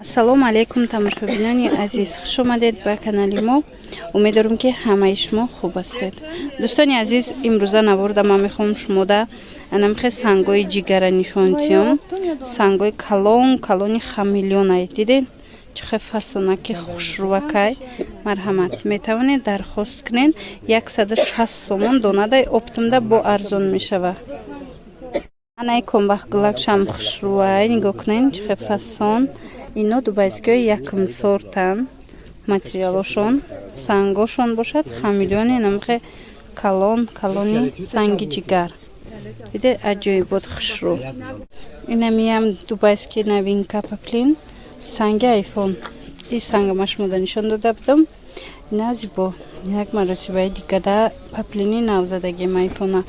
ассалому алейкум тамошобинони азиз, хуш омадед ба канали мо. Умедворам ки ҳамаи шумо хуб ҳастед. дӯстони азиз, имрӯза наварда ман мехоҳам шумода анамихе сангои ҷигара нишон диҳам. Сангои калони хамелёнай дидед чӣ хел фасонаки хушрӯвакай. Марҳамат, метавонед дархост кунед. 160 сомон донадай оптумда бо арзон мешавад. Анаи комбахтгулакшам хушрӯвай, нигоҳ кунед чӣ хел фасон. Ино дубайскиҳои якум сортан. Материалошон, сангошон бошад хамелёни намихе калони санги ҷигар. Диде аҷоибот хушрӯ. Инамиам дубайский новинка паплин. Санги айфон. И сангама шумода нишон дода будам. Ина зибо. Як маротибаи дигада паплини навзадагиам айфона.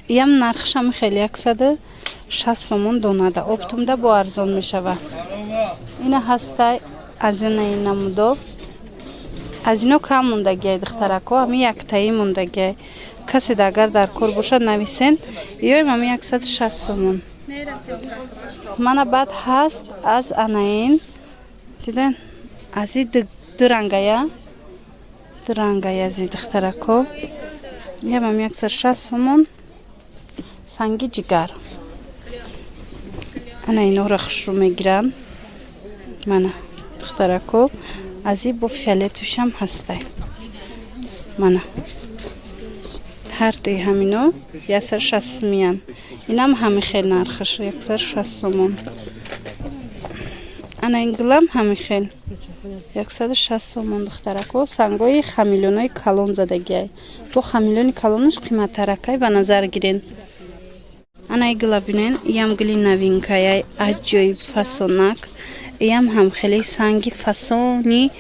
Иам нархшам хеле 160 сомон донада. Оптумда бо арзон мешава. Ина ҳастай аз инаи намудо. Аз ино кам мондагиай духтарако, ами яктаи мондагиай. Каседа агар дар кор бошад нависен. Иём ами 160 сомон. Мана баъд ҳаст аз анаин. Диден? Аз и дурангая. Дурангая аз и духтарако. Иём ами 160 сомон. Санги ҷигар. Ана инора хушрӯ мегирам. Мана духтарако аз и бо фиолетовишам ҳастай. Мана ҳар ди ҳамино 160 миян. Инам ҳами хел нархаш 160 сомон. Ана ин гулам ҳами хел 160 сомон духтарако. Сангои хамелёнои калон задагиай. Бо хамелёни калонаш қиматтаракай ба назар гирен. Ана и гула бинен, иям гули новинкаяй аҷоиб фасонак. Иям ҳам хеле санги фасони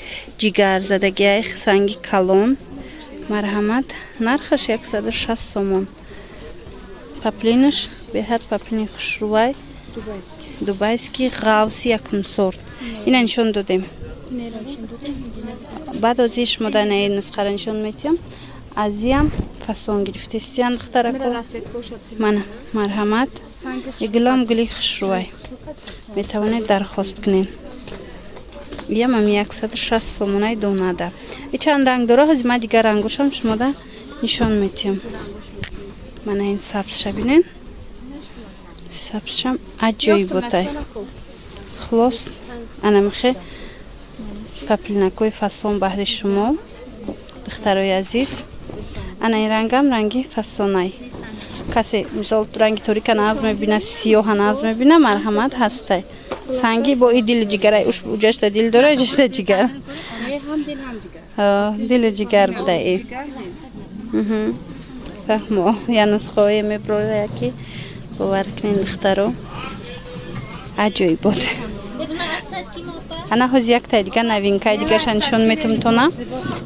ҷигар задагиай, санги калон. Марҳамат, нархаш 160 сомон. Паплинаш беҳад паплини хушрӯвай. Дубайский ғавси якум сорт. Ина нишон додем. Баъд ози шумода наи нусхара нишон метиҳам. Азиям фасон гирифтестиян духтарако. Мана марҳамат. Игулам гули хушрӯвай. Метавонед дархост кунед. Иям ами 160 сомонай донада. И чанд ранг дора, ҳози ман дигар рангошам шумода нишон метиҳам. Мана ин сабзша бинен. Сабзшам аҷоиботай. Хулос анамихе паплинакои фасон баҳри шумо духтарои азиз. Ана ин рангам ранги фасонай. Касе мисол ранги торика наз мебина, сиёҳа наз мебина, марҳамат ҳастай. Санги бо и дили ҷигарай. Уш уҷашта дил дора, уҷашта ҷигар. Дили ҷигар буда и. Фаҳмо. Я нусхаое меброя яки. Бовар кунед духтаро. Аҷоибот. Ана ҳози яктай дига новинкаи дигаша нишон метам тона.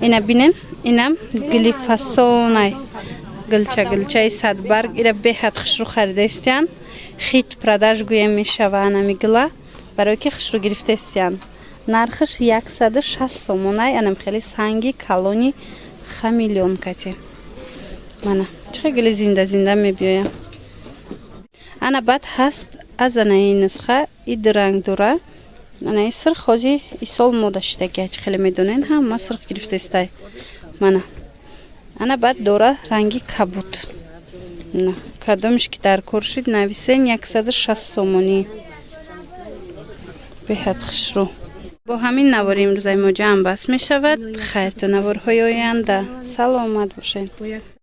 Ина бинен. Инам гули фасонай. Гулчаи садбарг. Ира беҳад хушрӯ харидестиян. Хит продаж гӯям мешава анами гула. Барои ки хушрӯ гирифтестиян. Нархаш 160 сомонай. Анам хеле санги калони хамелён кати. Мана чӣ хел гули зинда мебиёям. Ана баъд ҳаст аз анаи нусха и ду ранг дора. Анаи сирх ҳози и сол мода шудагиай. Чӣ хеле медонен ҳама сирх гирифтестай. Мана ана баъд дора ранги кабут. Кадомиш ки дар кор шуд нависен 160 сомонӣ. Беҳад хушрӯ. Бо ҳамин навори имрӯзаи мо ҷамъ бас мешавад. Хайрту наворҳои оянда. Саломат бошед.